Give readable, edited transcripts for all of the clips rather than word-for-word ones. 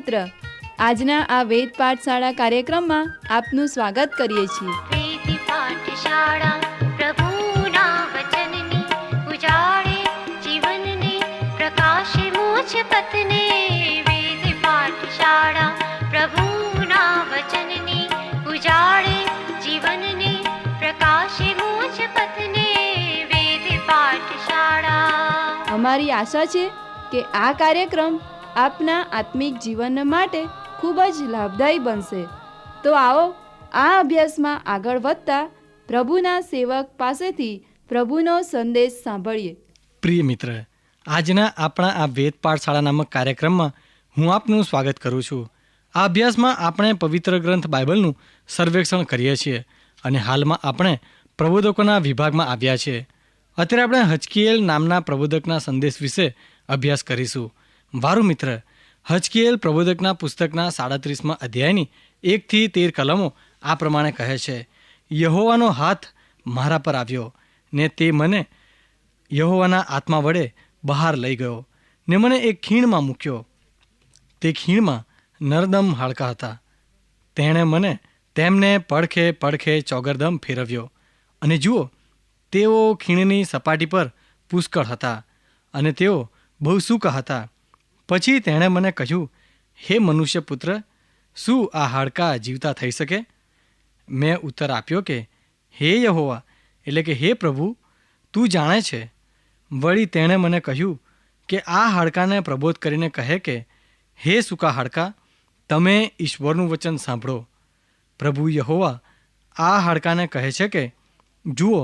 મિત્ર, આજના આ વેદ પાઠશાળા કાર્યક્રમમાં આપનું સ્વાગત કરીએ છીએ. વેદ પાઠશાળા પ્રભુના વચનની ઉજાળે જીવનને પ્રકાશે મોક્ષ પથને. વેદ પાઠશાળા પ્રભુના વચનની ઉજાળે જીવનને પ્રકાશે મોક્ષ પથને. વેદ પાઠશાળા. અમારી આશા છે કે આ કાર્યક્રમ આપના આત્મિક જીવન માટે ખૂબ જ લાભદાયી બનશે. તો આવો આ અભ્યાસમાં આગળ વધતા પ્રભુના સેવક પાસેથી પ્રભુનો સંદેશ સાંભળીએ. પ્રિય મિત્ર, આજના આપણા આ વેદ પાઠશાળા નામક કાર્યક્રમમાં હું આપનું સ્વાગત કરું છું. આ અભ્યાસમાં આપણે પવિત્ર ગ્રંથ બાઇબલનું સર્વેક્ષણ કરીએ છીએ અને હાલમાં આપણે પ્રબોધકોના વિભાગમાં આવ્યા છીએ. અત્યારે આપણે હજકીએલ નામના પ્રબોધકના સંદેશ વિશે અભ્યાસ કરીશું. વારું મિત્ર, હજકીએલ પ્રબોધકના પુસ્તકના 37મા અધ્યાયની 1-13 કલમો આ પ્રમાણે કહે છે: યહોવાનો હાથ મારા પર આવ્યો ને તે મને યહોવાના આત્મા વડે બહાર લઈ ગયો ને મને એક ખીણમાં મૂક્યો. તે ખીણમાં નરદમ હાડકાં હતા. તેણે મને તેમને પડખે પડખે ચોગરદમ ફેરવ્યો અને જુઓ, તેઓ ખીણની સપાટી પર પુષ્કળ હતા અને તેઓ બહુ સૂકા હતા. પછી તેણે મને કહ્યું, હે મનુષ્ય પુત્ર, શું આ હાડકાં જીવતા થઈ શકે? મેં ઉત્તર આપ્યો કે, હે યહોવા, એટલે કે હે પ્રભુ, તું જાણે છે. વળી તેણે મને કહ્યું કે આ હાડકાને પ્રબોધ કરીને કહે કે, હે સૂકા હાડકાં, તમે ઈશ્વરનું વચન સાંભળો. પ્રભુ યહોવા આ હાડકાને કહે છે કે, જુઓ,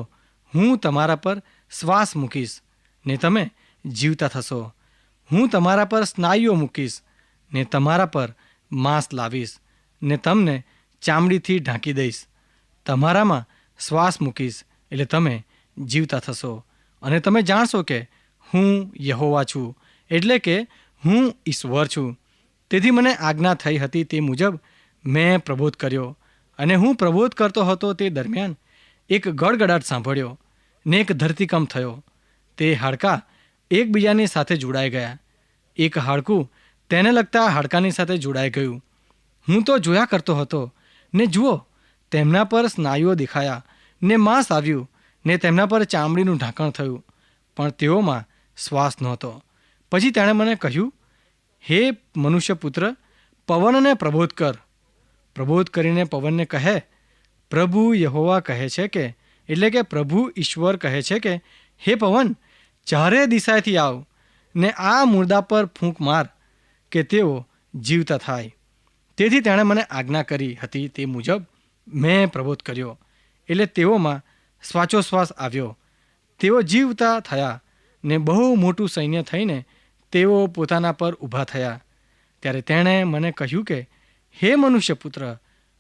હું તમારા પર શ્વાસ મૂકીશ ને તમે જીવતા થશો. હું તમારા પર સ્નાયુઓ મૂકીશ ને તમારા પર માંસ લાવીશ ને તમને ચામડીથી ઢાંકી દઈશ. તમારામાં શ્વાસ મૂકીશ એટલે તમે જીવતા થશો અને તમે જાણશો કે હું યહોવા છું, એટલે કે હું ઈશ્વર છું. તેથી મને આજ્ઞા થઈ હતી તે મુજબ મેં પ્રબોધ કર્યો. અને હું પ્રબોધ કરતો હતો તે દરમિયાન એક ગડગડાટ સાંભળ્યો ને એક ધરતીકંપ થયો. તે હાડકાં એકબીજાની સાથે જોડાઈ ગયા. એક હાડકું તેને લગતા હાડકાની સાથે જોડાઈ ગયું. હું તો જોયા કરતો હતો ને જુઓ, તેમના પર સ્નાયુઓ દેખાયા ને માંસ આવ્યું ને તેમના પર ચામડીનું ઢાંકણ થયું, પણ તેઓમાં શ્વાસ નહોતો. પછી તેણે મને કહ્યું, હે મનુષ્ય પુત્ર, પવનને પ્રબોધ કર. પ્રબોધ કરીને પવનને કહે, પ્રભુ યહોવા કહે છે કે, એટલે કે પ્રભુ ઈશ્વર કહે છે કે, હે પવન, ચારે દિશાએથી આવ ને આ મુર્દા પર ફૂંક માર કે તેઓ જીવતા થાય. તેથી તેણે મને આજ્ઞા કરી હતી તે મુજબ મેં પ્રબોધ કર્યો. એટલે તેઓમાં શ્વાસોશ્વાસ આવ્યો. તેઓ જીવતા થયા ને બહુ મોટું સૈન્ય થઈને તેઓ પોતાના પર ઊભા થયા. ત્યારે તેણે મને કહ્યું કે, હે મનુષ્ય પુત્ર,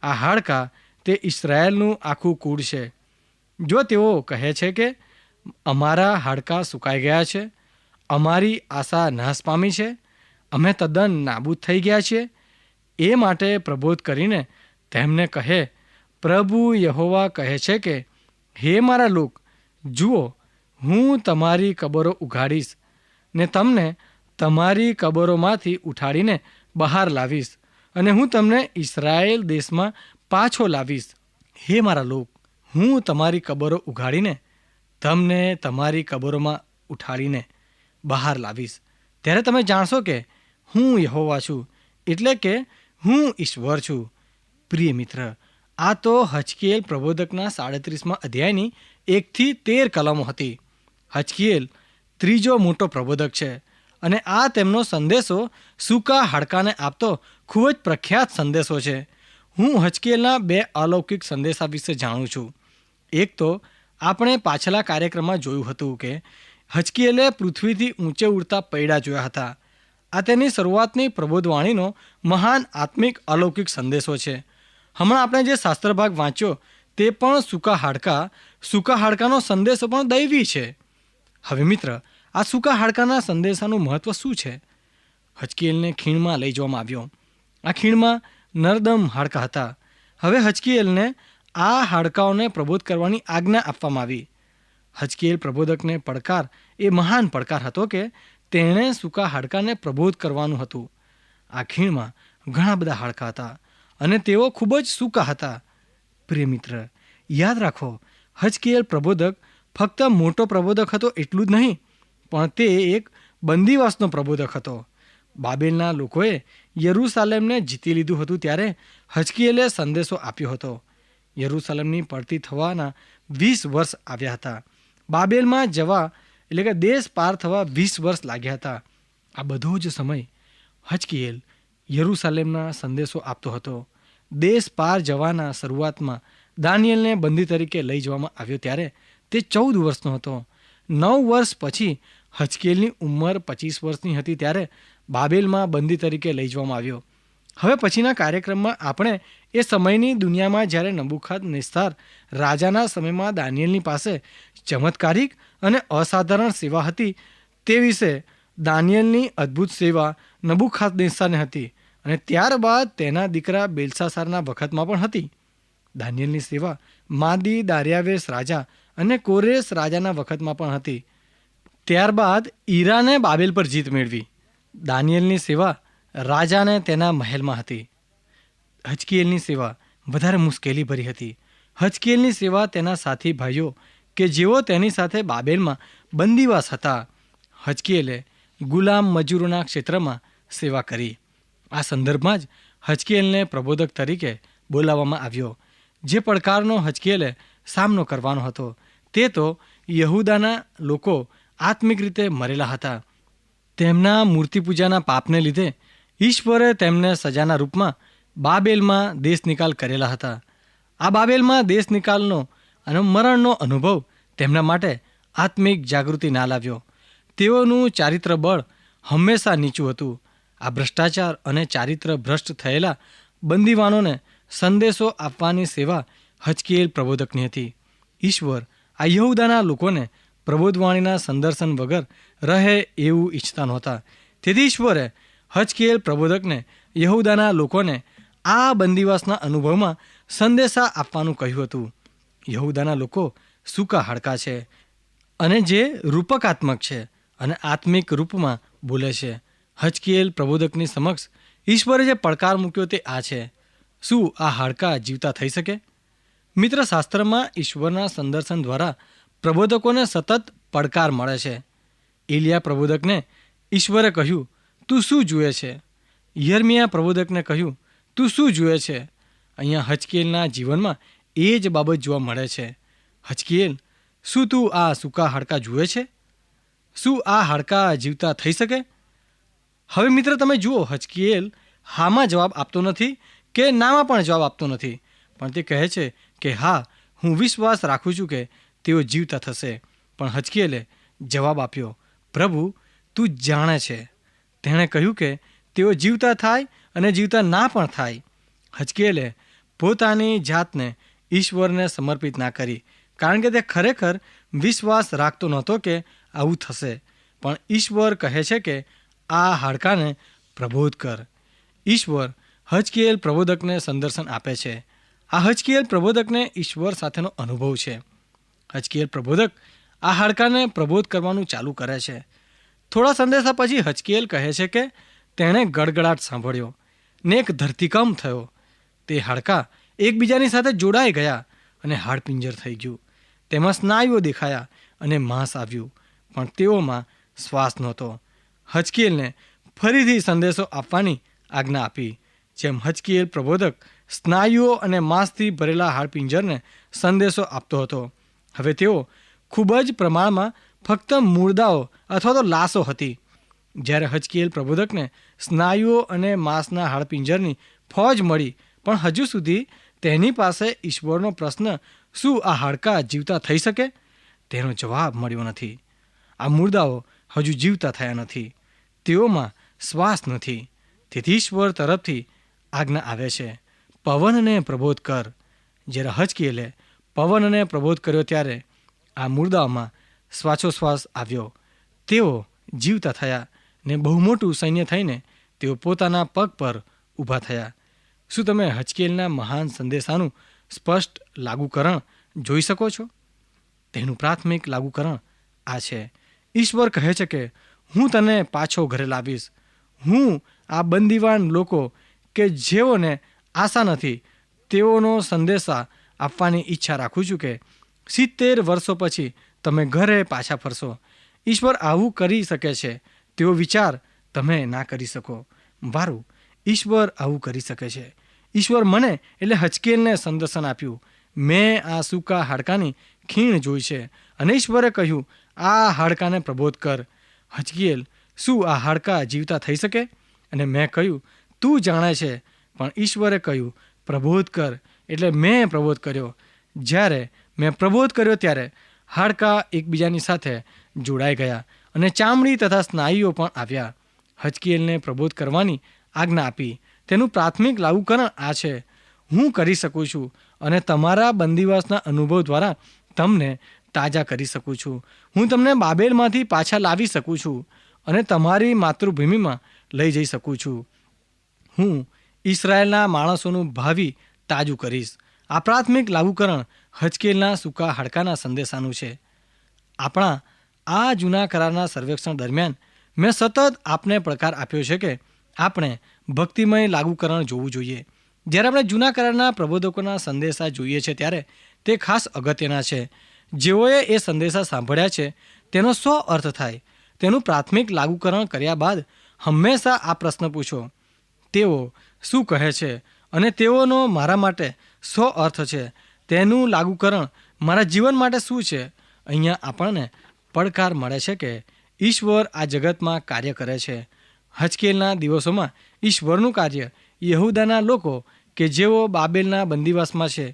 આ હાડકાં તે ઇસ્રાયેલનું આખું કુળ છે. જો તેઓ કહે છે કે અમારા હાડકાં સુકાઈ ગયા છે, અમારી આશા નાશ પામી છે, અમે તદ્દન નાબૂદ થઈ ગયા છીએ, એ માટે પ્રબોધ કરીને તેમને કહે, પ્રભુ યહોવા કહે છે કે, હે મારા લોક, જુઓ, હું તમારી કબરો ઉઘાડીશ ને તમને તમારી કબરોમાંથી ઉઠાડીને બહાર લાવીશ અને હું તમને ઇસ્રાયેલ દેશમાં પાછો લાવીશ. હે મારા લોક, હું તમારી કબરો ઉઘાડીને તમને તમારી કબરોમાં ઉઠાડીને બહાર લાવીશ. ત્યારે તમે જાણશો કે હું યહોવા છું, એટલે કે હું ઈશ્વર છું. પ્રિય મિત્ર, આ તો હજકીએલ પ્રબોધકના 37મા અધ્યાયની 1-13 કલમો હતી. હજકીએલ ત્રીજો મોટો પ્રબોધક છે અને આ તેમનો સંદેશો સૂકા હાડકાને આપતો ખૂબ જ પ્રખ્યાત સંદેશો છે. હું હજકીએલના 2 અલૌકિક સંદેશા વિશે જાણું છું. એક તો આપણે પાછલા કાર્યક્રમમાં જોયું હતું કે હજકીએલે પૃથ્વીથી ઊંચે ઉડતા પૈડા જોયા હતા. આ તેની શરૂઆતની પ્રબોધવાણીનો મહાન આત્મિક અલૌકિક સંદેશો છે. હમણાં આપણે જે શાસ્ત્ર ભાગ વાંચ્યો તે પણ સૂકા હાડકાનો સંદેશો પણ દૈવી છે. હવે મિત્ર, આ સૂકા હાડકાના સંદેશાનું મહત્ત્વ શું છે? હજકીએલને ખીણમાં લઈ જવામાં આવ્યો. આ ખીણમાં નરદમ હાડકાં હતા. હવે હજકીએલને આ હાડકાઓને પ્રબોધ કરવાની આજ્ઞા આપવામાં આવી. હજકીએલ પ્રબોધકને પડકાર એ મહાન પડકાર હતો કે તેણે સૂકા હાડકાને પ્રબોધ કરવાનું હતું. આ ખીણમાં ઘણા બધા હાડકાં હતા અને તેઓ ખૂબ જ સૂકા હતા. પ્રિય મિત્ર, યાદ રાખો, હજકીએલ પ્રબોધક ફક્ત મોટો પ્રબોધક હતો એટલું જ નહીં, પણ તે એક બંદીવાસનો પ્રબોધક હતો. બાબેલના લોકોએ યરૂશાલેમને જીતી લીધું હતું ત્યારે હજકીએલે સંદેશો આપ્યો હતો. યરૂશાલેમની પડતી થવાના 20 વર્ષ આવ્યા હતા. બાબેલમાં જવા એટલે કે દેશ પાર થવા 20 વર્ષ લાગ્યા હતા. આ બધો જ સમય હજકીએલ યરૂશાલેમના સંદેશો આપતો હતો. દેશ પાર જવાના શરૂઆતમાં દાનિયેલને બંદી તરીકે લઈ જવામાં આવ્યો ત્યારે તે 14 વર્ષનો હતો. 9 વર્ષ પછી હજકીએલની ઉંમર 25 વર્ષની હતી ત્યારે બાબેલમાં બંદી તરીકે લઈ જવામાં આવ્યો. હવે પછીના કાર્યક્રમમાં આપણે એ સમયની દુનિયામાં જ્યારે નબૂખદનેસ્સાર રાજાના સમયમાં દાનિયેલની પાસે ચમત્કારિક અને અસાધારણ સેવા હતી તે વિશે દાનિયેલની અદ્ભુત સેવા નબૂખદનેસ્સારને હતી અને ત્યારબાદ તેના દીકરા બેલશાસ્સારના વખતમાં પણ હતી. દાનિયેલની સેવા માદી દારિયાવેશ રાજા અને કોરેશ રાજાના વખતમાં પણ હતી. ત્યારબાદ ઈરાને બાબેલ પર જીત મેળવી. દાનિયેલની સેવા રાજાને તેના મહેલમાં હતી. હજકીએલની સેવા વધારે મુશ્કેલી ભરી હતી. હજકીએલની સેવા તેના સાથી ભાઈઓ કે જેઓ તેની સાથે બાબેલમાં બંદીવાસ હતા. હજકીએલે ગુલામ મજૂરોના ક્ષેત્રમાં સેવા કરી. આ સંદર્ભમાં જ હજકીએલને પ્રબોધક તરીકે બોલાવવામાં આવ્યો. જે પડકારનો હજકીએલે સામનો કરવાનો હતો તે તો યહૂદાના લોકો આત્મિક રીતે મરેલા હતા. તેમના મૂર્તિપૂજાના પાપને લીધે ઈશ્વરે તેમને સજાના રૂપમાં બાબેલમાં દેશ નિકાલ કરેલા હતા. આ બાબેલમાં દેશ નિકાલનો અને મરણનો અનુભવ તેમના માટે આત્મિક જાગૃતિ ના લાવ્યો. તેઓનું ચારિત્ર બળ હંમેશા નીચું હતું. આ ભ્રષ્ટાચાર અને ચારિત્ર ભ્રષ્ટ થયેલા બંદીવાનોને સંદેશો આપવાની સેવા હજકીએલ પ્રબોધકની હતી. ઈશ્વર આ યહૂદાના લોકોને પ્રબોધવાણીના સંદર્શન વગર રહે એવું ઈચ્છતા નહોતા. તેથી ઈશ્વરે હજકીએલ પ્રબોધકને યહૂદાના લોકોને આ બંદીવાસના અનુભવમાં સંદેશા આપવાનું કહ્યું હતું. યહૂદાના લોકો સૂકા હાડકાં છે અને જે રૂપકાત્મક છે અને આત્મિક રૂપમાં બોલે છે. હજકીએલ પ્રબોધકની સમક્ષ ઈશ્વરે જે પડકાર મૂક્યો તે આ છે: શું આ હાડકાં જીવતા થઈ શકે? મિત્ર, શાસ્ત્રમાં ઈશ્વરના સંદર્શન દ્વારા પ્રબોધકોને સતત પડકાર મળે છે. એલિયા પ્રબોધકને ઈશ્વરે કહ્યું, તું શું જુએ છે? યર્મિયા પ્રબોધકને કહ્યું, તું શું જુએ છે? અહીંયા હજકીએલના જીવનમાં એ જ બાબત જોવા મળે છે. હજકીએલ, શું તું આ સૂકા હાડકાં જુએ છે? શું આ હાડકાં જીવતા થઈ શકે? હવે મિત્ર, તમે જુઓ, હજકીએલ હામાં જવાબ આપતો નથી કે નામાં પણ જવાબ આપતો નથી, પણ તે કહે છે કે હા, હું વિશ્વાસ રાખું છું કે તેઓ જીવતા થશે. પણ હજકીએલે જવાબ આપ્યો, પ્રભુ, તું જાણે છે. તેણે કહ્યું કે તેઓ જીવતા થાય અને જીવતા ના પણ થાય. હજકીએલે પોતાની જાતને ઈશ્વરને સમર્પિત ના કરી, કારણ કે તે ખરેખર વિશ્વાસ રાખતો નહોતો કે આવું થશે. પણ ઈશ્વર કહે છે કે આ હાડકાને પ્રબોધ કર. ઈશ્વર હજકીએલ પ્રબોધકને સંદર્શન આપે છે. આ હજકીએલ પ્રબોધકને ઈશ્વર સાથેનો અનુભવ છે. હજકીએલ પ્રબોધક આ હાડકાને પ્રબોધ કરવાનું ચાલુ કરે છે. થોડા સંદેશા પછી હજકીએલ કહે છે કે તેણે ગડગડાટ સાંભળ્યો ને એક ધરતીકંપ થયો. તે હાડકાં એકબીજાની સાથે જોડાઈ ગયા અને હાડપિંજર થઈ ગયું. તેમાં સ્નાયુઓ દેખાયા અને માંસ આવ્યું, પણ તેઓમાં શ્વાસ નહોતો. હજકીએલને ફરીથી સંદેશો આપવાની આજ્ઞા આપી. જેમ હજકીએલ પ્રબોધક સ્નાયુઓ અને માંસથી ભરેલા હાડપિંજરને સંદેશો આપતો હતો, હવે તેઓ ખૂબ જ પ્રમાણમાં ફક્ત મુર્દાઓ અથવા તો લાશો હતી. જ્યારે હજકીએલ પ્રબોધકને સ્નાયુઓ અને માંસના હાડપિંજરની ફોજ મળી, પણ હજુ સુધી તેની પાસે ઈશ્વરનો પ્રશ્ન, શું આ હાડકાં જીવતા થઈ શકે, તેનો જવાબ મળ્યો નથી. આ મુર્દાઓ હજુ જીવતા થયા નથી. તેઓમાં શ્વાસ નથી. તેથી ઈશ્વર તરફથી આજ્ઞા આવે છે, પવનને પ્રબોધ કર. જ્યારે હજકીએલે પવનને પ્રબોધ કર્યો ત્યારે આ મુર્દાઓમાં શ્વાસોશ્વાસ આવ્યો. તેઓ જીવતા થયા ને બહુ મોટું સૈન્ય થઈને તેઓ પોતાના પગ પર ઊભા થયા. શું તમે હજકીએલના મહાન સંદેશાનું સ્પષ્ટ લાગુકરણ જોઈ શકો છો? તેનું પ્રાથમિક લાગુકરણ આ છે: ઈશ્વર કહે છે કે હું તને પાછો ઘરે લાવીશ. હું આ બંદીવાન લોકો કે જેઓને આશા નથી તેઓનો સંદેશા આપવાની ઈચ્છા રાખું છું કે 70 વર્ષો પછી તમે ઘરે પાછા ફરશો. ઈશ્વર આવું કરી શકે છે તેવો વિચાર તમે ના કરી શકો. વારું, ઈશ્વર આવું કરી શકે છે. ઈશ્વર મને એટલે હચકેલને સંદર્શન આપ્યું. મેં આ સૂકા હાડકાની ખીણ જોઈ છે અને ઈશ્વરે કહ્યું, આ હાડકાને પ્રબોધ કર. હચકેલ, શું આ હાડકા જીવતા થઈ શકે? અને મેં કહ્યું, તું જાણે છે. પણ ઈશ્વરે કહ્યું, પ્રબોધ કર. એટલે મેં પ્રબોધ કર્યો. જ્યારે મેં પ્રબોધ કર્યો ત્યારે હાડકા એકબીજાની સાથે જોડાઈ ગયા અને ચામડી તથા સ્નાયુઓ પણ આવ્યા. હચકેલને પ્રબોધ કરવાની આજ્ઞા આપી. તેનું પ્રાથમિક લાગુકરણ આ છે: હું કરી શકું છું અને તમારા બંદીવાસના અનુભવ દ્વારા તમને તાજા કરી શકું છું. હું તમને બાબેલમાંથી પાછા લાવી શકું છું અને તમારી માતૃભૂમિમાં લઈ જઈ શકું છું. હું ઈસરાયેલના માણસોનું ભાવિ તાજું કરીશ. આ પ્રાથમિક લાગુકરણ હચકેલના સૂકા હાડકાના સંદેશાનું છે. આપણા આ જૂના કરારના સર્વેક્ષણ દરમિયાન મેં સતત આપને પડકાર આપ્યો છે કે આપણે ભક્તિમય લાગુકરણ જોવું જોઈએ. જ્યારે આપણે જૂના કરારના પ્રબોધકોના સંદેશા જોઈએ છે ત્યારે તે ખાસ અગત્યના છે. જેઓએ એ સંદેશા સાંભળ્યા છે તેનો શું અર્થ થાય તેનું પ્રાથમિક લાગુકરણ કર્યા બાદ હંમેશા આ પ્રશ્ન પૂછો: તેઓ શું કહે છે અને તેઓનો મારા માટે શું અર્થ છે? તેનું લાગુકરણ મારા જીવન માટે શું છે? અહીંયા આપણને પડકાર મળે છે કે ઈશ્વર આ જગતમાં કાર્ય કરે છે. હચકેલના દિવસોમાં ઈશ્વરનું કાર્ય યહૂદાના લોકો કે જેઓ બાબેલના બંદીવાસમાં છે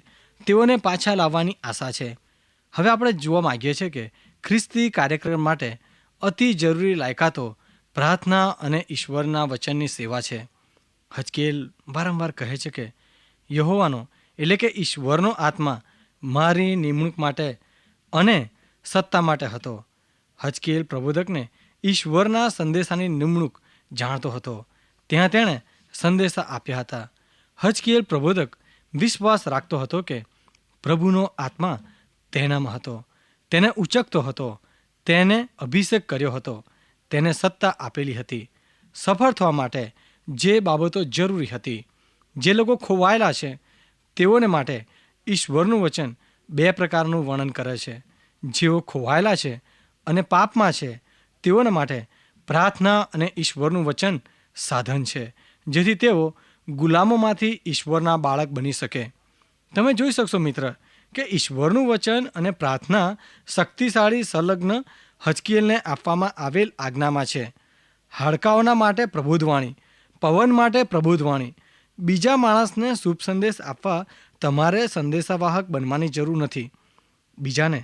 તેઓને પાછા લાવવાની આશા છે. હવે આપણે જોવા માગીએ છીએ કે ખ્રિસ્તી કાર્યક્રમ માટે અતિ જરૂરી લાયકાતો પ્રાર્થના અને ઈશ્વરના વચનની સેવા છે. હચકેલ વારંવાર કહે છે કે યહોવાનો એટલે કે ઈશ્વરનો આત્મા મારી નિમણૂક માટે અને સત્તા માટે હતો. હચકેલ પ્રબોધકને ઈશ્વરના સંદેશાની નિમણૂક જાણતો હતો. ત્યાં તેણે સંદેશા આપ્યા હતા. હચકેલ પ્રબોધક વિશ્વાસ રાખતો હતો કે પ્રભુનો આત્મા તેનામાં હતો. તેને ઉચકતો હતો. તેને અભિષેક કર્યો હતો. તેને સત્તા આપેલી હતી સફળ થવા માટે જે બાબતો જરૂરી હતી. જે લોકો ખોવાયેલા છે તેઓને માટે ઈશ્વરનું વચન 2 પ્રકારનું વર્ણન કરે છે. જેઓ ખોવાયેલા છે અને પાપમાં છે તેઓના માટે પ્રાર્થના અને ઈશ્વરનું વચન સાધન છે, જેથી તેઓ ગુલામોમાંથી ઈશ્વરના બાળક બની શકે. તમે જોઈ શકશો મિત્ર કે ઈશ્વરનું વચન અને પ્રાર્થના શક્તિશાળી સંલગ્ન હચકેલને આપવામાં આવેલ આજ્ઞામાં છે. હાડકાઓના માટે પ્રબોધવાણી, પવન માટે પ્રબોધવાણી. બીજા માણસને શુભ સંદેશ આપવા તમારે સંદેશાવાહક બનવાની જરૂર નથી. બીજાને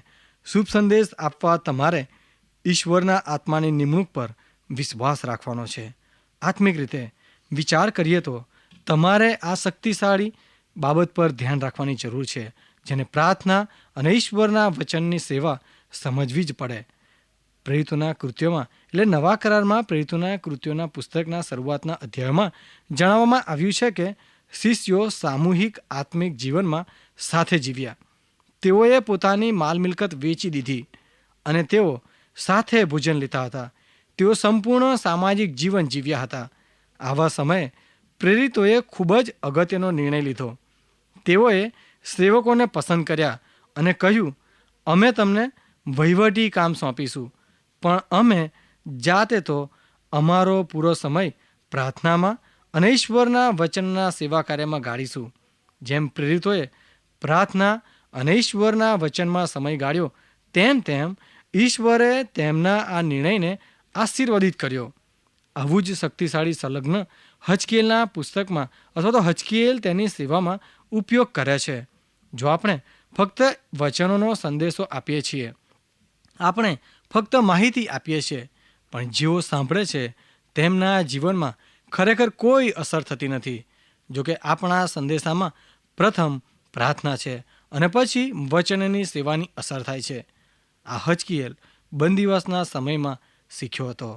શુભ સંદેશ આપવા તમારે ઈશ્વરના આત્માની નિમણૂક પર વિશ્વાસ રાખવાનો છે. આત્મિક રીતે વિચાર કરીએ તો તમારે આ શક્તિશાળી બાબત પર ધ્યાન રાખવાની જરૂર છે, જેને પ્રાર્થના અને ઈશ્વરના વચનની સેવા સમજવી જ પડે. પ્રેરિતોના કૃત્યોમાં એટલે નવા કરારમાં પ્રેરિતોના કૃત્યોના પુસ્તકના શરૂઆતના અધ્યાયમાં જણાવવામાં આવ્યું છે કે શિષ્યો સામૂહિક આત્મિક જીવનમાં સાથે જીવ્યા. તેઓએ પોતાની માલ મિલકત વેચી દીધી અને તેઓ સાથે ભોજન લેતા હતા. તેઓ સંપૂર્ણ સામાજિક જીવન જીવ્યા હતા. આવા સમયે પ્રેરિતોએ ખૂબ જ અગત્યનો નિર્ણય લીધો. તેઓએ સેવકોને પસંદ કર્યા અને કહ્યું, અમે તમને વહીવટી કામ સોંપીશું, પણ અમે જાતે તો અમારો પૂરો સમય પ્રાર્થનામાં અને ઈશ્વરના વચનના સેવા કાર્યમાં ગાળીશું. જેમ પ્રેરિતોએ પ્રાર્થના અને ઈશ્વરના વચનમાં સમય ગાળ્યો, તેમ ઈશ્વરે તેમના આ નિર્ણયને આશીર્વાદિત કર્યો. આવું જ શક્તિશાળી સંલગ્ન હચકેલના પુસ્તકમાં અથવા તો હચકેલ તેની સેવામાં ઉપયોગ કરે છે. જો આપણે ફક્ત વચનોનો સંદેશો આપીએ છીએ, આપણે ફક્ત માહિતી આપીએ છીએ, પણ જેઓ સાંભળે છે તેમના જીવનમાં ખરેખર કોઈ અસર થતી નથી. જોકે આપણા સંદેશામાં પ્રથમ પ્રાર્થના છે અને પછી વચનની સેવાની અસર થાય છે. આ હચકેલ બંદીવાસના સમયમાં શીખ્યો હતો.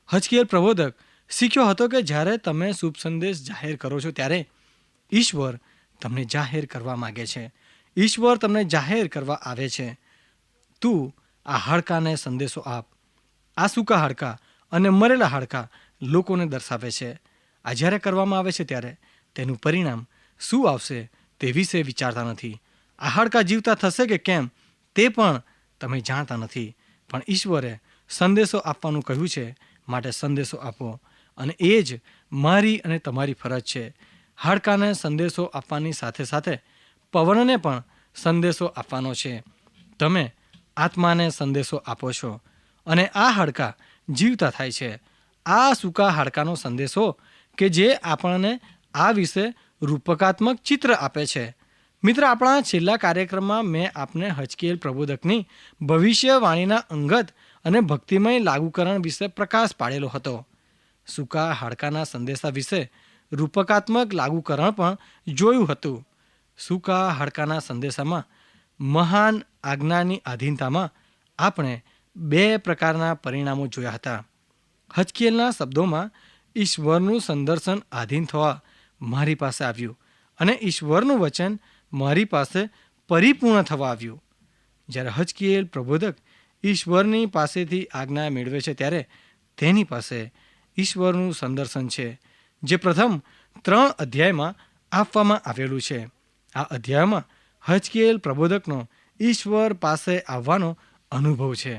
હચકેલ પ્રબોધક શીખ્યો હતો કે જ્યારે તમે શુભ સંદેશ જાહેર કરો છો ત્યારે ઈશ્વર તમને જાહેર કરવા માગે છે. ઈશ્વર તમને જાહેર કરવા આવે છે. તું આ હાડકાને સંદેશો આપ. આ સૂકા હાડકા અને મરેલા હાડકા લોકોને દર્શાવે છે. આ જ્યારે કરવામાં આવે છે ત્યારે તેનું પરિણામ શું આવશે તે વિશે વિચારતા નથી. આ હાડકાં જીવતા થશે કે કેમ તે પણ તમે જાણતા નથી. પણ ઈશ્વરે સંદેશો આપવાનું કહ્યું છે, માટે સંદેશો આપો. અને એ જ મારી અને તમારી ફરજ છે. હાડકાને સંદેશો આપવાની સાથે સાથે પવનને પણ સંદેશો આપવાનો છે. તમે આત્માને સંદેશો આપો છો અને આ હાડકાં જીવતા થાય છે. આ સૂકા હાડકાનો સંદેશો કે જે આપણને આ વિશે રૂપકાત્મક ચિત્ર આપે છે. મિત્ર, આપણા છેલ્લા કાર્યક્રમમાં મેં આપને હજકીએલ પ્રબોધકની ભવિષ્યવાણીના અંગત અને ભક્તિમય લાગુકરણ વિશે પ્રકાશ પાડેલો હતો. સૂકા હાડકાના સંદેશા વિશે રૂપકાત્મક લાગુકરણ પણ જોયું હતું. સૂકા હાડકાના સંદેશામાં મહાન આજ્ઞાની આધીનતામાં આપણે 2 પ્રકારના પરિણામો જોયા હતા. હજકીએલના શબ્દોમાં ઈશ્વરનું સંદર્શન આધીન થવા મારી પાસે આવ્યું અને ઈશ્વરનું વચન મારી પાસે પરિપૂર્ણ થવા આવ્યું. જ્યારે હજકીએલ પ્રબોધક ઈશ્વરની પાસેથી આજ્ઞા મેળવે છે ત્યારે તેની પાસે ઈશ્વરનું સંદર્શન છે, જે પ્રથમ 3 અધ્યાયમાં આપવામાં આવેલું છે. આ અધ્યાયમાં હજકીએલ પ્રબોધકનો ઈશ્વર પાસે આવવાનો અનુભવ છે.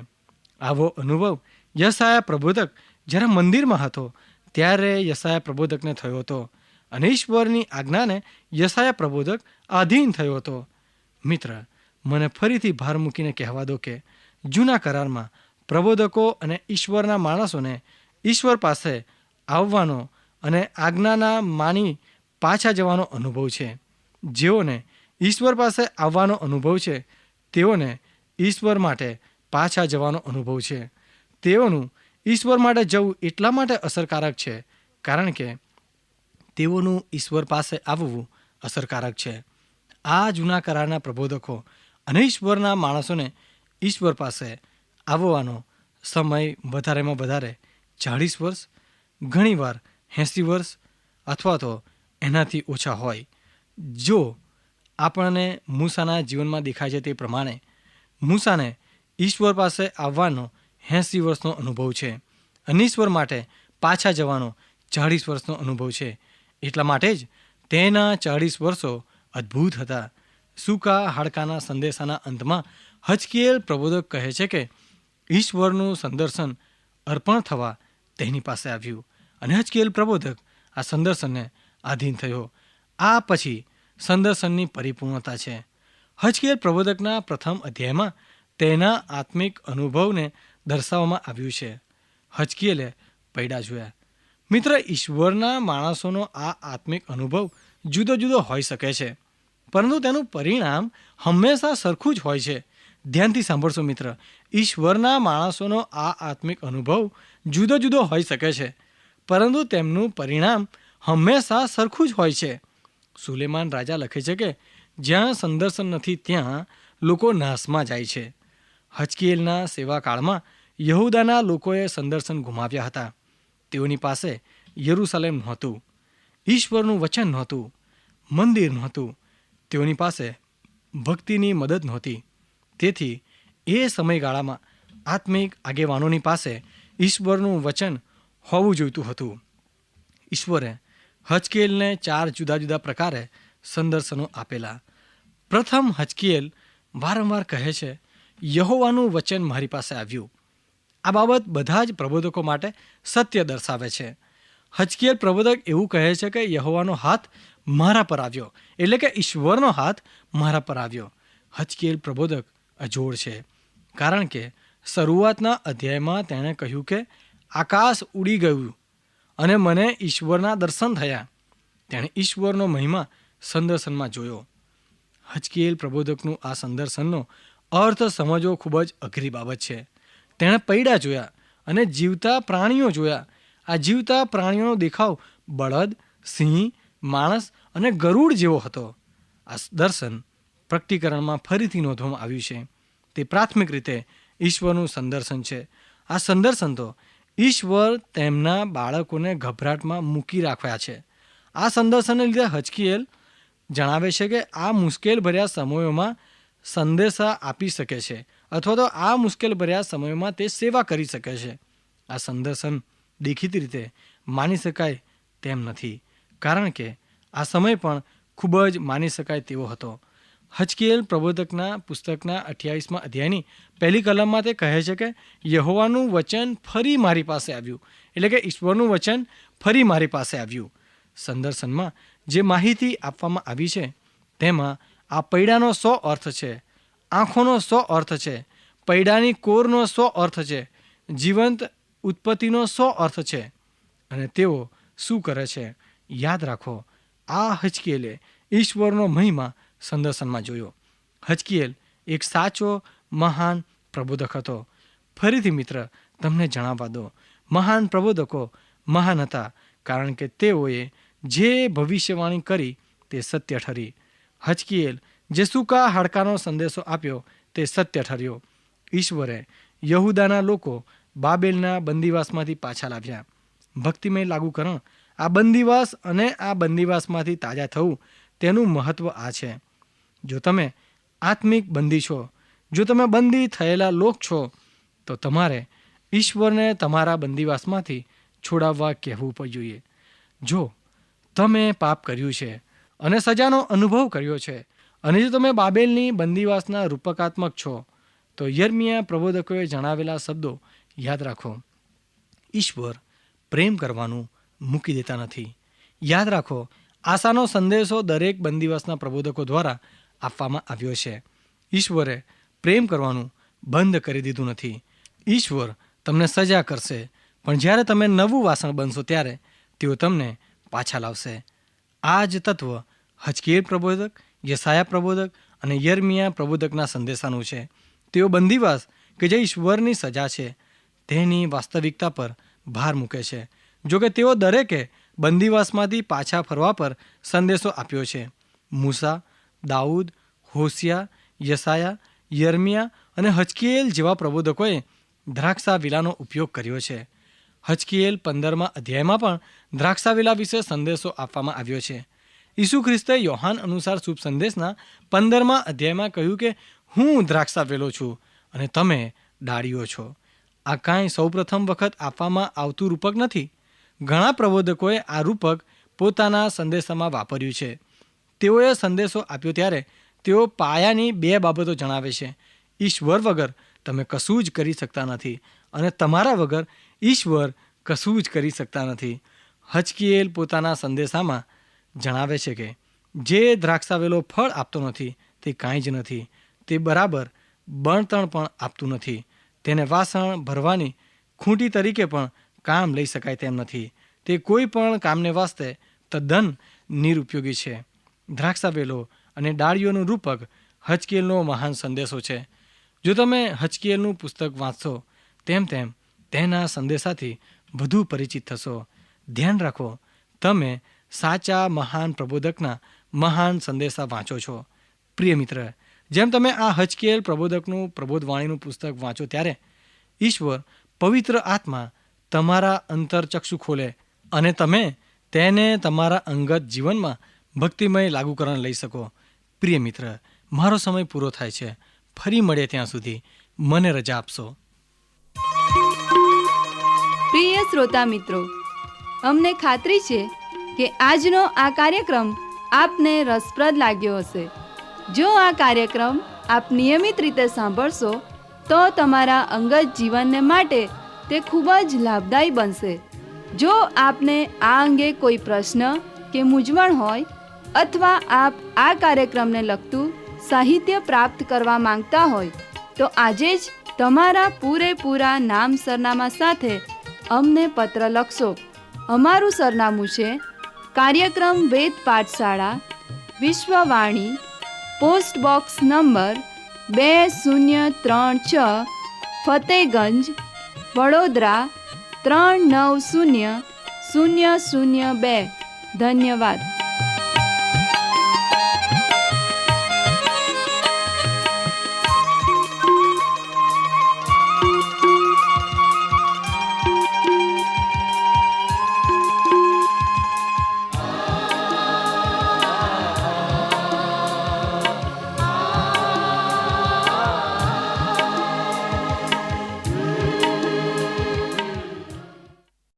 આવો અનુભવ યશાયા પ્રબોધક જ્યારે મંદિરમાં હતો ત્યારે યશાયા પ્રબોધકને થયો હતો અને ઈશ્વરની આજ્ઞાને યશાયા પ્રબોધક આધીન થયો હતો. મિત્ર, મને ફરીથી ભાર મૂકીને કહેવા દો કે જૂના કરારમાં પ્રબોધકો અને ઈશ્વરના માણસોને ઈશ્વર પાસે આવવાનો અને આજ્ઞાના માની પાછા જવાનો અનુભવ છે. જેઓને ઈશ્વર પાસે આવવાનો અનુભવ છે તેઓને ઈશ્વર માટે પાછા જવાનો અનુભવ છે. તેઓનું ઈશ્વર માટે જવું એટલા માટે અસરકારક છે કારણ કે તેઓનું ઈશ્વર પાસે આવવું અસરકારક છે. આ જૂના કરારના પ્રબોધકો અને ઈશ્વરના માણસોને ઈશ્વર પાસે આવવાનો સમય વધારેમાં વધારે 40 વર્ષ, ઘણીવાર 80 વર્ષ અથવા તો એનાથી ઓછા હોય. જો આપણને મૂસાના જીવનમાં દેખાય છે તે પ્રમાણે મૂસાને ઈશ્વર પાસે આવવાનો 80 વર્ષનો અનુભવ છે અને ઈશ્વર માટે પાછા જવાનો 40 વર્ષનો અનુભવ છે. એટલા માટે જ તેના 40 વર્ષો અદ્ભુત હતા. સૂકા હાડકાના સંદેશાના અંતમાં હજકીએલ પ્રબોધક કહે છે કે ઈશ્વરનું સંદર્શન અર્પણ થવા તેની પાસે આવ્યું અને હજકીએલ પ્રબોધક આ સંદર્શનને આધીન થયો. આ પછી સંદર્શનની પરિપૂર્ણતા છે. હજકીએલ પ્રબોધકના પ્રથમ અધ્યાયમાં તેના આત્મિક અનુભવને દર્શાવવામાં આવ્યું છે. હજકીએલે પૈડા જોયા. મિત્ર, ઈશ્વરના માણસોનો આ આત્મિક અનુભવ જુદો જુદો હોઈ શકે છે, પરંતુ તેનું પરિણામ હંમેશા સરખું જ હોય છે. ધ્યાનથી સાંભળશો મિત્ર, ઈશ્વરના માણસોનો આ આત્મિક અનુભવ જુદો જુદો હોઈ શકે છે, પરંતુ તેમનું પરિણામ હંમેશા સરખું જ હોય છે. સુલેમાન રાજા લખે છે કે જ્યાં સંદર્શન નથી ત્યાં લોકો નાશમાં જાય છે. હજકીએલના સેવાકાળમાં યહૂદાના લોકોએ સંદર્શન ગુમાવ્યા હતા. તેઓની પાસે યરૂશલેમ નહોતું, ઈશ્વરનું વચન નહોતું, મંદિર નહોતું, તેઓની પાસે ભક્તિની મદદ નહોતી. તેથી એ સમયગાળામાં આત્મિક આગેવાનોની પાસે ઈશ્વરનું વચન હોવું જોઈતું હતું. ઈશ્વરે હજકીએલને 4 જુદા જુદા પ્રકારે સંદર્શનો આપેલા. પ્રથમ, હજકીએલ વારંવાર કહે છે, યહોવાનું વચન મારી પાસે આવ્યું. આ બાબત બધા જ પ્રબોધકો માટે સત્ય દર્શાવે છે. હજકીએલ પ્રબોધક એવું કહે છે કે યહોવાનો હાથ મારા પર આવ્યો, એટલે કે ઈશ્વરનો હાથ મારા પર આવ્યો. હજકીએલ પ્રબોધક અજોડ છે, કારણ કે શરૂઆતના અધ્યાયમાં તેણે કહ્યું કે આકાશ ઉડી ગયું અને મને ઈશ્વરના દર્શન થયા. તેણે ઈશ્વરનો મહિમા સંદર્શનમાં જોયો. હજકીએલ પ્રબોધકનું આ સંદર્શનનો અર્થ સમજવો ખૂબ જ અઘરી બાબત છે. તેણે પૈડા જોયા અને જીવતા પ્રાણીઓ જોયા. આ જીવતા પ્રાણીઓનો દેખાવ બળદ, સિંહ, માણસ અને ગરુડ જેવો હતો. આ દર્શન પ્રકટીકરણમાં ફરીથી નોંધવામાં આવ્યું છે. તે પ્રાથમિક રીતે ઈશ્વરનું સંદર્શન છે. આ સંદર્શન તો ઈશ્વર તેમના બાળકોને ગભરાટમાં મૂકી રાખ્યા છે. આ સંદર્શનને લીધે હજકીએલ જણાવે છે કે આ મુશ્કેલભર્યા સમયોમાં સંદેશા આપી શકે છે અથવા તો આ મુશ્કેલભર્યા સમયોમાં તે સેવા કરી શકે છે. આ સંદર્શન દેખીતી રીતે માની શકાય તેમ નથી, કારણ કે આ સમય પણ ખૂબ જ માની શકાય તેવો હતો. હજકીએલ પ્રબોધકના પુસ્તકના 28મા અધ્યાયની પહેલી કલમમાં તે કહે છે કે યહોવાનું વચન ફરી મારી પાસે આવ્યું, એટલે કે ઈશ્વરનું વચન ફરી મારી પાસે આવ્યું. સંદર્શનમાં જે માહિતી આપવામાં આવી છે તેમાં આ પૈડાનો 100 અર્થ છે, આંખોનો 100 અર્થ છે, પૈડાની કોરનો 100 અર્થ છે, જીવંત ઉત્પત્તિનો 100 અર્થ છે. અને તેઓ શું કરે છે? યાદ રાખો, આ હજકીએલે ઈશ્વરનો મહિમા સંદર્શનમાં જોયો. હજકીએલ એક સાચો મહાન પ્રબોધક હતો. ફરીથી મિત્ર, તમને જણાવવા દો, મહાન પ્રબોધકો મહાન હતા કારણ કે તેઓએ જે ભવિષ્યવાણી કરી તે સત્ય ઠરી. હજકીએલ જે સૂકા હાડકાનો સંદેશો આપ્યો તે સત્ય ઠર્યો. ઈશ્વરે યહૂદાના લોકો બાબેલના બંદીવાસમાંથી પાછા લાવ્યા. ભક્તિમય લાગુકરણ, આ બંદીવાસ અને આ બંદીવાસમાંથી તાજા થવું, તેનું મહત્ત્વ આ છે. જો તમે આત્મિક બંદી છો, જો તમે બંદી થયેલા લોક છો, તો તમારે ઈશ્વરને તમારા બંદીવાસમાંથી છોડાવવા કહેવું જોઈએ. જો તમે પાપ કર્યું છે અને સજાનો અનુભવ કર્યો છે, અને જો તમે બાબેલની બંદીવાસના રૂપકાત્મક છો, તો યર્મિયા પ્રબોધકોએ જણાવેલા શબ્દો યાદ રાખો. ઈશ્વર પ્રેમ કરવાનું મૂકી દેતા નથી. યાદ રાખો, આશાનો સંદેશો દરેક બંદીવાસના પ્રબોધકો દ્વારા આપવામાં આવ્યો છે. ઈશ્વરે પ્રેમ કરવાનું બંધ કરી દીધું નથી. ઈશ્વર તમને સજા કરશે, પણ જ્યારે તમે નવું વાસણ બનશો ત્યારે તેઓ તમને પાછા લાવશે. આ જ તત્વ હજકીએલ પ્રબોધક, યશાયા પ્રબોધક અને યર્મિયા પ્રબોધકના સંદેશાનું છે. તેઓ બંદીવાસ કે જે ઈશ્વરની સજા છે તેની વાસ્તવિકતા પર ભાર મૂકે છે. જોકે તેઓ દરેકે બંદીવાસમાંથી પાછા ફરવા પર સંદેશો આપ્યો છે. મૂસા, દાઉદ, હોશિયા, યશાયા, યર્મિયા અને હજકીએલ જેવા પ્રબોધકોએ દ્રાક્ષાવિલાનો ઉપયોગ કર્યો છે. હજકીએલ 15મા અધ્યાયમાં પણ દ્રાક્ષાવિલા વિશે સંદેશો આપવામાં આવ્યો છે. ઈસુ ખ્રિસ્તે યોહાન અનુસાર શુભ સંદેશના 15મા અધ્યાયમાં કહ્યું કે હું દ્રાક્ષાવેલો છું અને તમે ડાળીઓ છો. આ કાંઈ સૌપ્રથમ વખત આપવામાં આવતું રૂપક નથી. ઘણા પ્રબોધકોએ આ રૂપક પોતાના સંદેશામાં વાપર્યું છે. તેઓએ સંદેશો આપ્યો ત્યારે તેઓ પાયાની 2 બાબતો જણાવે છે. ઈશ્વર વગર તમે કશું જ કરી શકતા નથી અને તમારા વગર ઈશ્વર કશું જ કરી શકતા નથી. હજકીએલ પોતાના સંદેશામાં જણાવે છે કે જે દ્રાક્ષાવેલો ફળ આપતો નથી તે કાંઈ જ નથી. તે બરાબર બણતણ પણ આપતું નથી. તેને વાસણ ભરવાની ખૂંટી તરીકે પણ કામ લઈ શકાય તેમ નથી. તે કોઈ પણ કામને વાસ્તે તદ્દન નિરુપયોગી છે. દ્રાક્ષાવેલો અને ડાળીઓનું રૂપક હજકીએલનો મહાન સંદેશો છે. જો તમે હજકીએલનું પુસ્તક વાંચશો તેમ તેમ તેના સંદેશાથી વધુ પરિચિત થશો. ધ્યાન રાખો, તમે સાચા મહાન પ્રબોધકના મહાન સંદેશા વાંચો છો. પ્રિય મિત્ર, જેમ તમે આ હજકીએલ પ્રબોધકનું પ્રબોધવાણીનું પુસ્તક વાંચો ત્યારે ઈશ્વર પવિત્ર આત્મા તમારા અંતરચક્ષુ ખોલે અને તમે તેને તમારા અંગત જીવનમાં ભક્તિમય લાગુકરણ લઈ શકો. પ્રિય મિત્ર, મારો સમય પૂરો થાય છે. ફરી મળે ત્યાં સુધી મને રજા આપશો. પ્રિય શ્રોતા મિત્રો, અમને ખાતરી છે કે આજનો આ કાર્યક્રમ આપને રસપ્રદ લાગ્યો હશે. જો આ કાર્યક્રમ આપ નિયમિત રીતે સાંભળશો તો તમારા અંગત જીવનને માટે તે ખૂબ જ લાભદાયી બનશે. જો આપને આ અંગે કોઈ પ્રશ્ન કે મૂંઝવણ હોય અથવા આપ આ કાર્યક્રમને લગતું સાહિત્ય પ્રાપ્ત કરવા માંગતા હોય તો આજે જ તમારા પૂરેપૂરા નામ સરનામા સાથે અમને પત્ર લખશો. અમારું સરનામું છે કાર્યક્રમ Ved Pathshala, Vishwavani, post box number 2036, Fatehganj, Vadodara 390002. ધન્યવાદ.